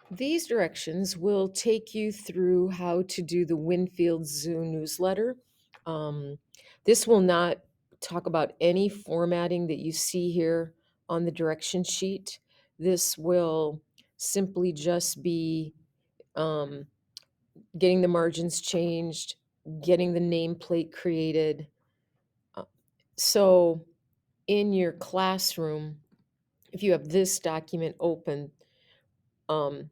These directions will take you through how to do the Winfield Zoo newsletter. Um, this will not talk about any formatting that you see here on the direction sheet. This will simply just be um, getting the margins changed, getting the nameplate created. Uh, So, in your classroom, if you have this document open, Um,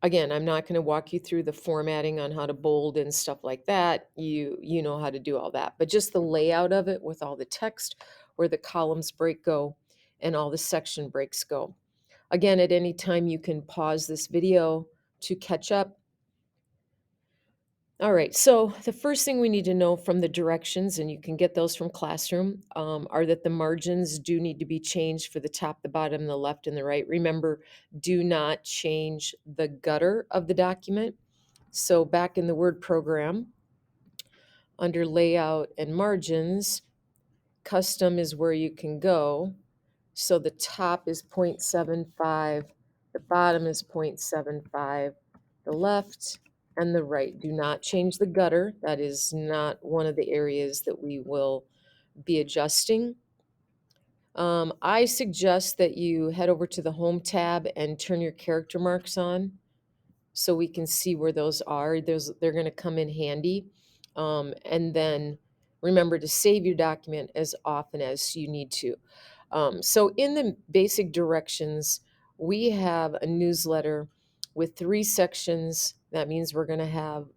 again, I'm not going to walk you through the formatting on how to bold and stuff like that. You know how to do all that. But just the layout of it with all the text, where the columns break go and all the section breaks go. Again, at any time you can pause this video to catch up. All right, so the first thing we need to know from the directions, and you can get those from Classroom, are that the margins do need to be changed for the top, the bottom, the left, and the right. Remember, do not change the gutter of the document. So back in the Word program, under Layout and Margins, Custom is where you can go. So the top is 0.75, the bottom is 0.75, the left and the right. Do not change the gutter. That is not one of the areas that we will be adjusting. I suggest that you head over to the Home tab and turn your character marks on so we can see where those are. They're going to come in handy. And then remember to save your document as often as you need to. So in the basic directions, we have a newsletter with 3 sections. That means we're going to have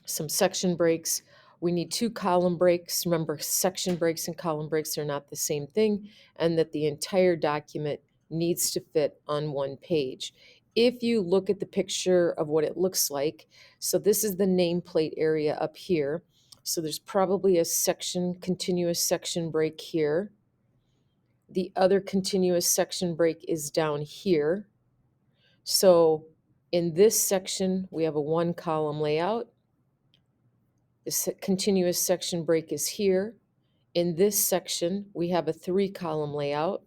some section breaks. We need 2 column breaks. Remember, section breaks and column breaks are not the same thing, and that the entire document needs to fit on one page. If you look at the picture of what it looks like, so this is the nameplate area up here. So there's probably a continuous section break here. The other continuous section break is down here. So in this section, we have a 1 column layout. The continuous section break is here. In this section, we have a 3 column layout.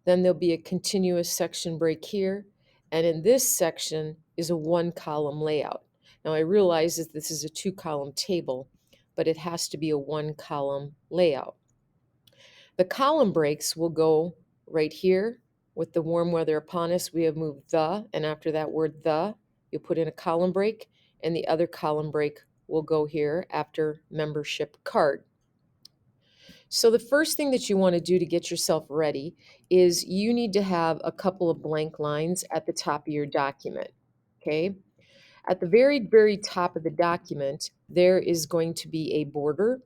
Then there'll be a continuous section break here. And in this section is a 1 column layout. Now I realize that this is a 2 column table, but it has to be a 1 column layout. The column breaks will go right here. With the warm weather upon us, we have moved the, and after that word the, you put in a column break, and the other column break will go here after membership card. So the first thing that you want to do to get yourself ready is you need to have a couple of blank lines at the top of your document. Okay? At the very, very top of the document, there is going to be a border,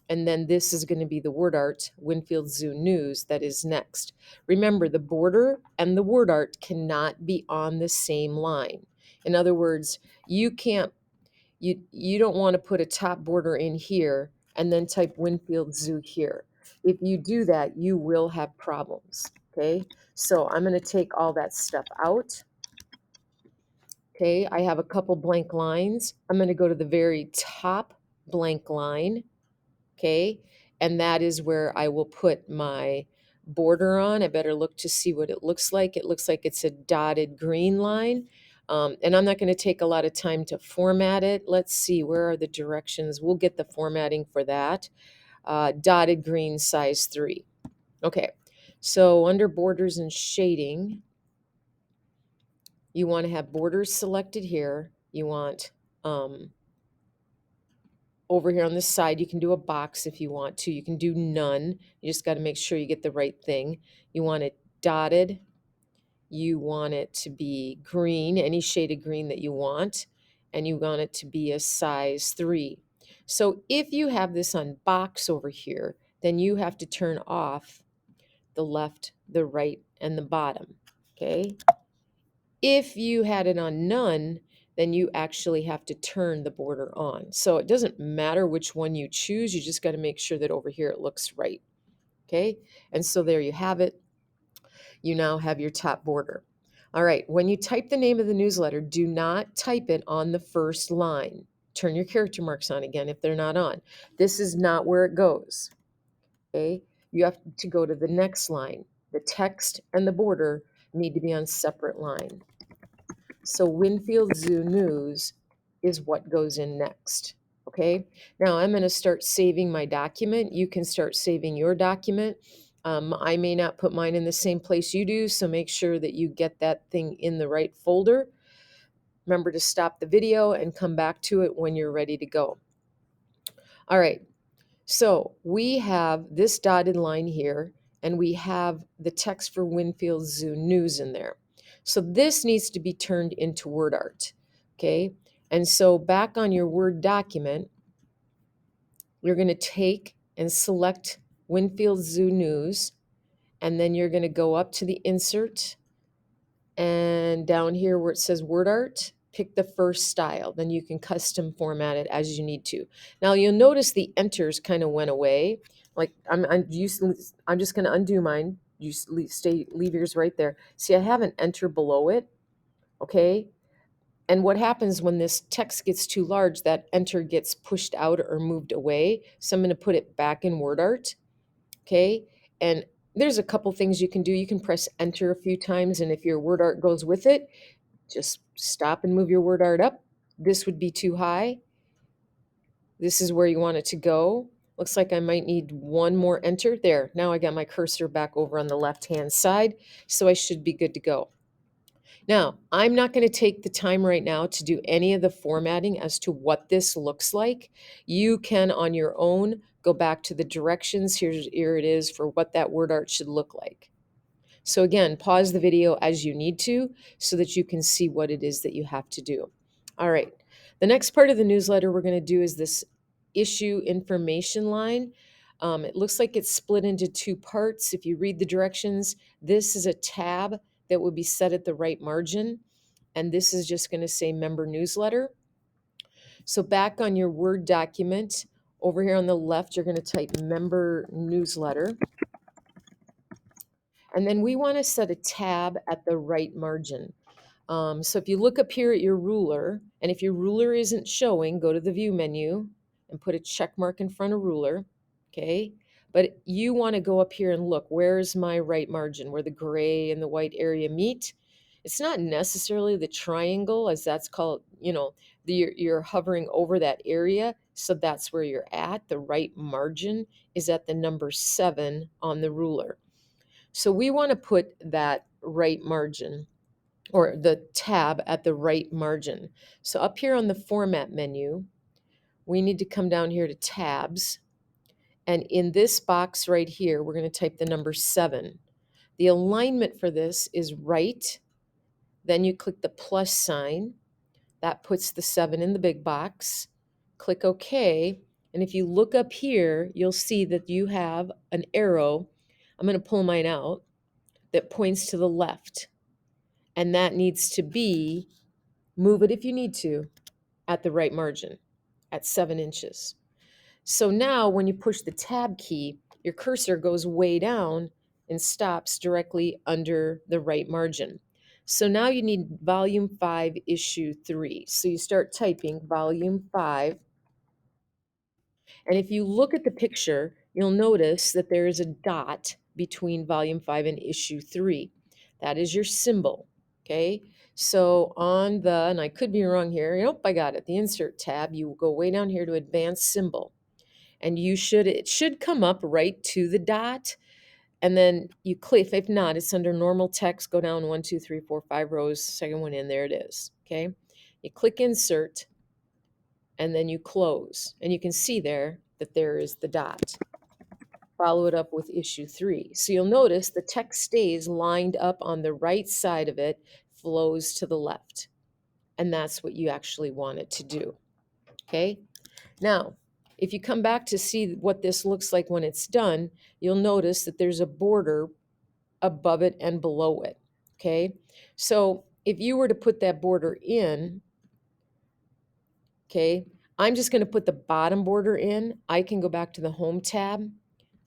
and then this is going to be the word art, Winfield Zoo News, that is next. Remember, the border and the word art cannot be on the same line. In other words, you don't want to put a top border in here and then type Winfield Zoo here. If you do that, you will have problems. Okay, so I'm going to take all that stuff out. Okay, I have a couple blank lines. I'm going to go to the very top blank line. Okay, and that is where I will put my border on. I better look to see what it looks like. It looks like it's a dotted green line. And I'm not going to take a lot of time to format it. Let's see, where are the directions? We'll get the formatting for that. Dotted green size 3. Okay, so under borders and shading, you want to have borders selected here. You want over here on this side, you can do a box if you want to. You can do none. You just got to make sure you get the right thing. You want it dotted. You want it to be green, any shade of green that you want. And you want it to be a size 3. So if you have this on box over here, then you have to turn off the left, the right, and the bottom. Okay? If you had it on none, then you actually have to turn the border on. So it doesn't matter which one you choose, you just got to make sure that over here it looks right. Okay, and so there you have it. You now have your top border. All right, when you type the name of the newsletter, do not type it on the first line. Turn your character marks on again if they're not on. This is not where it goes. Okay, you have to go to the next line. The text and the border need to be on separate line. So Winfield Zoo News is what goes in next. Okay, now I'm going to start saving my document. You can start saving your document. I may not put mine in the same place you do, so make sure that you get that thing in the right folder. Remember to stop the video and come back to it when you're ready to go. All right, so we have this dotted line here, and we have the text for Winfield Zoo News in there. So this needs to be turned into word art, okay? And so back on your Word document, you're going to take and select Winfield Zoo News, and then you're going to go up to the insert, and down here where it says word art, pick the first style. Then you can custom format it as you need to. Now you'll notice the enters kind of went away. Like I'm just going to undo mine. You leave yours right there. See, I have an enter below it. Okay. And what happens when this text gets too large, that enter gets pushed out or moved away. So I'm going to put it back in word art. Okay. And there's a couple things you can do. You can press enter a few times, and if your word art goes with it, just stop and move your word art up. This would be too high. This is where you want it to go. Looks like I might need one more enter. There, now I got my cursor back over on the left-hand side, so I should be good to go. Now, I'm not going to take the time right now to do any of the formatting as to what this looks like. You can, on your own, go back to the directions. Here it is for what that word art should look like. So again, pause the video as you need to so that you can see what it is that you have to do. All right. The next part of the newsletter we're going to do is this issue information line. It looks like it's split into two parts. If you read the directions, this is a tab that will be set at the right margin. And this is just going to say member newsletter. So back on your Word document, over here on the left, you're going to type member newsletter. And then we want to set a tab at the right margin. So if you look up here at your ruler, and if your ruler isn't showing, go to the view menu and put a check mark in front of ruler, okay? But you want to go up here and look, where's my right margin, where the gray and the white area meet? It's not necessarily the triangle, as that's called, you're hovering over that area, so that's where you're at. The right margin is at the number 7 on the ruler. So we want to put that right margin, or the tab at the right margin. So up here on the format menu, we need to come down here to tabs. And in this box right here, we're going to type the number 7. The alignment for this is right. Then you click the plus sign. That puts the 7 in the big box. Click OK. And if you look up here, you'll see that you have an arrow. I'm going to pull mine out, that points to the left. And that needs to be, move it if you need to, at the right margin, at 7 inches. So now when you push the tab key, your cursor goes way down and stops directly under the right margin. So now you need volume 5, issue 3. So you start typing volume 5. And if you look at the picture, you'll notice that there is a dot between volume 5 and issue 3. That is your symbol, okay? So on the, and I could be wrong here, nope, I got it, the insert tab, you go way down here to advanced symbol. And it should come up right to the dot. And then you click, if not, it's under normal text, go down 1, 2, 3, 4, 5 rows, second one in, there it is, okay? You click insert, and then you close. And you can see there that there is the dot. Follow it up with issue 3. So you'll notice the text stays lined up on the right side of it, flows to the left. And that's what you actually want it to do. Okay? Now, if you come back to see what this looks like when it's done, you'll notice that there's a border above it and below it. Okay? So if you were to put that border in, okay, I'm just going to put the bottom border in. I can go back to the home tab.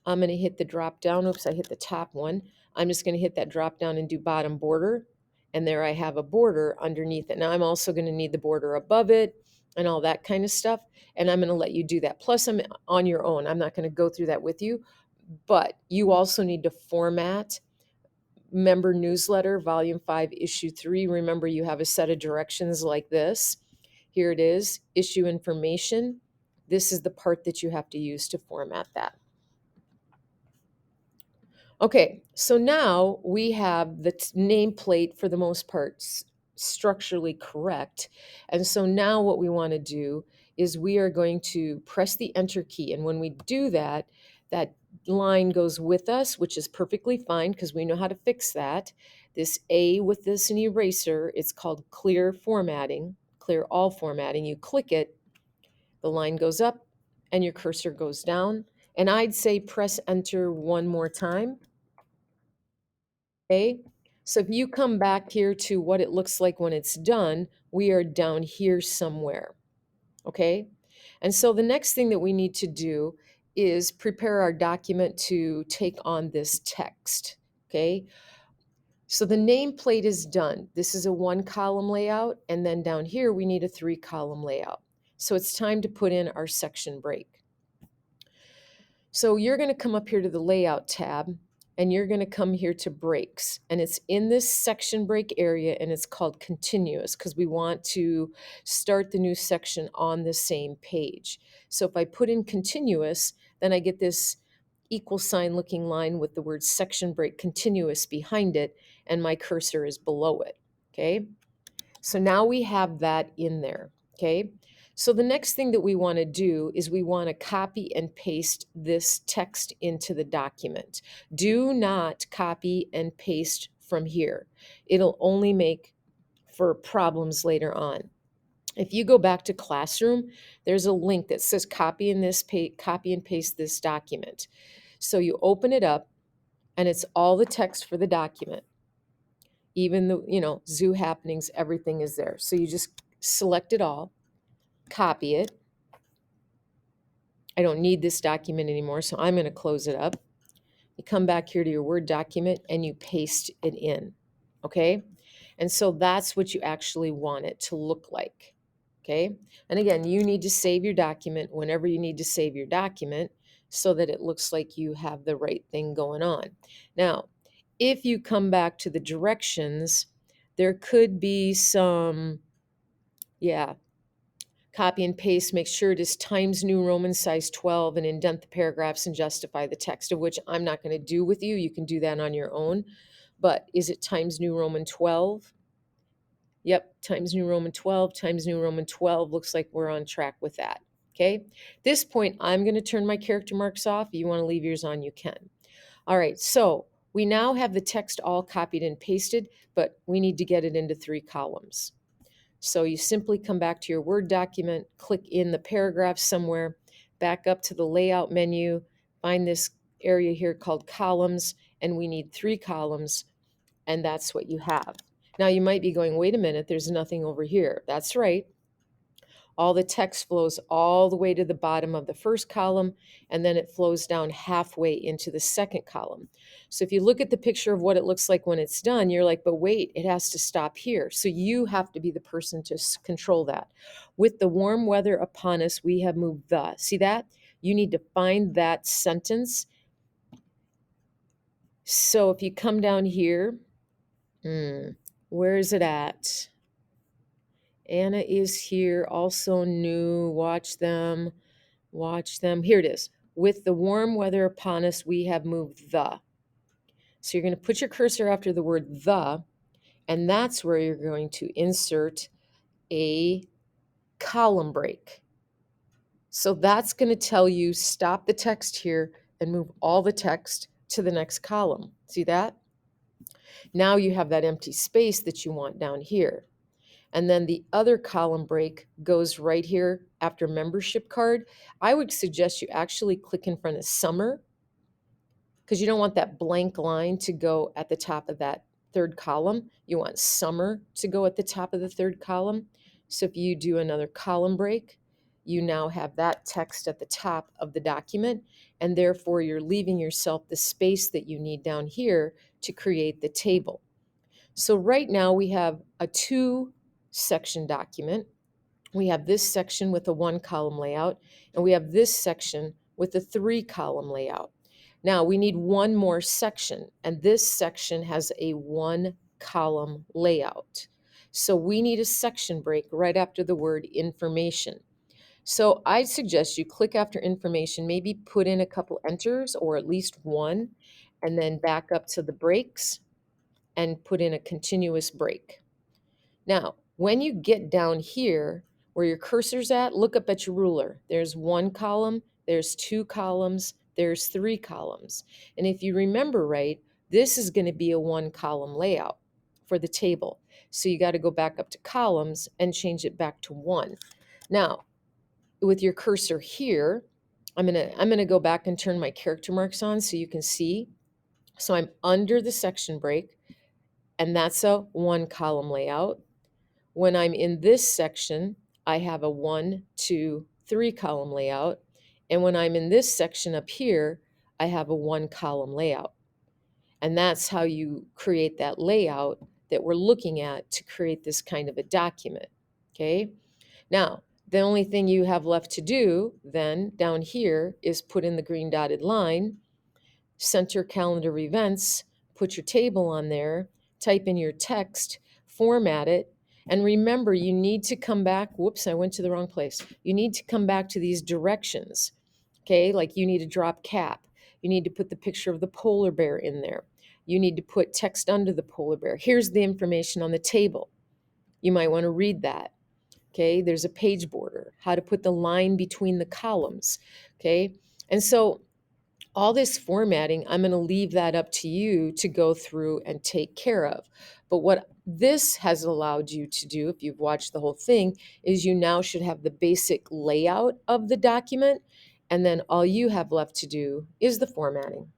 I'm going to hit the drop down. Oops, I hit the top one. I'm just going to hit that drop down and do bottom border. And there I have a border underneath it. Now I'm also going to need the border above it and all that kind of stuff. And I'm going to let you do that. Plus, I'm on your own. I'm not going to go through that with you. But you also need to format member newsletter, volume 5, issue 3. Remember, you have a set of directions like this. Here it is, issue information. This is the part that you have to use to format that. Okay, so now we have the nameplate for the most part structurally correct. And so now what we want to do is we are going to press the enter key. And when we do that, that line goes with us, which is perfectly fine because we know how to fix that. This A with this an eraser, it's called clear formatting, clear all formatting. You click it, the line goes up and your cursor goes down. And I'd say press enter one more time. Okay, so if you come back here to what it looks like when it's done, we are down here somewhere. Okay, and so the next thing that we need to do is prepare our document to take on this text. Okay, so the nameplate is done. This is a 1-column layout, and then down here we need a 3-column layout. So it's time to put in our section break. So you're going to come up here to the layout tab and you're going to come here to breaks, and it's in this section break area and it's called continuous because we want to start the new section on the same page. So if I put in continuous, then I get this equal sign looking line with the word section break continuous behind it, and my cursor is below it. Okay, so now we have that in there. Okay, so the next thing that we want to do is we want to copy and paste this text into the document. Do not copy and paste from here. It'll only make for problems later on. If you go back to Classroom, there's a link that says copy and paste this document. So you open it up and it's all the text for the document. Even the, zoo happenings, everything is there. So you just select it all, copy it. I don't need this document anymore, so I'm going to close it up. You come back here to your Word document and you paste it in, okay? And so that's what you actually want it to look like, okay? And again, you need to save your document whenever you need to save your document so that it looks like you have the right thing going on. Now, if you come back to the directions, there could be some, copy and paste, make sure it is Times New Roman size 12 and indent the paragraphs and justify the text, of which I'm not going to do with you. You can do that on your own. But is it Times New Roman 12? Yep, Times New Roman 12, Times New Roman 12. Looks like we're on track with that. Okay, at this point, I'm going to turn my character marks off. If you want to leave yours on, you can. All right, so we now have the text all copied and pasted, but we need to get it into 3 columns. So you simply come back to your Word document, click in the paragraph somewhere, back up to the layout menu, find this area here called columns, and we need 3 columns, and that's what you have. Now you might be going, wait a minute, there's nothing over here. That's right. All the text flows all the way to the bottom of the first column, and then it flows down halfway into the second column. So if you look at the picture of what it looks like when it's done, you're like, but wait, it has to stop here. So you have to be the person to control that. With the warm weather upon us, we have moved the. See that? You need to find that sentence. So if you come down here, where is it at? Anna is here, also new. Watch them. Here it is. With the warm weather upon us, we have moved the. So you're going to put your cursor after the word the, and that's where you're going to insert a column break. So that's going to tell you stop the text here and move all the text to the next column. See that? Now you have that empty space that you want down here. And then the other column break goes right here after membership card. I would suggest you actually click in front of summer because you don't want that blank line to go at the top of that 3rd column. You want summer to go at the top of the 3rd column. So if you do another column break, you now have that text at the top of the document, and therefore you're leaving yourself the space that you need down here to create the table. So right now we have a 2-section document. We have this section with a 1-column layout, and we have this section with a 3-column layout. Now we need one more section, and this section has a 1 column layout. So we need a section break right after the word information. So I suggest you click after information, maybe put in a couple enters or at least one, and then back up to the breaks and put in a continuous break. Now, when you get down here where your cursor's at, look up at your ruler. There's 1 column, there's 2 columns, there's 3 columns. And if you remember right, this is going to be a 1 column layout for the table. So you got to go back up to columns and change it back to 1. Now, with your cursor here, I'm gonna go back and turn my character marks on so you can see. So I'm under the section break, and that's a 1 column layout. When I'm in this section, I have a 1, 2, 3 column layout. And when I'm in this section up here, I have a 1 column layout. And that's how you create that layout that we're looking at to create this kind of a document. Okay. Now, the only thing you have left to do then down here is put in the green dotted line, center calendar events, put your table on there, type in your text, format it, and remember you need to come back. Whoops, I went to the wrong place. You need to come back to these directions. Okay, like you need to drop cap. You need to put the picture of the polar bear in there. You need to put text under the polar bear. Here's the information on the table. You might want to read that. Okay, there's a page border, how to put the line between the columns. Okay, and so all this formatting, I'm going to leave that up to you to go through and take care of. But what this has allowed you to do, if you've watched the whole thing, is you now should have the basic layout of the document. And then all you have left to do is the formatting.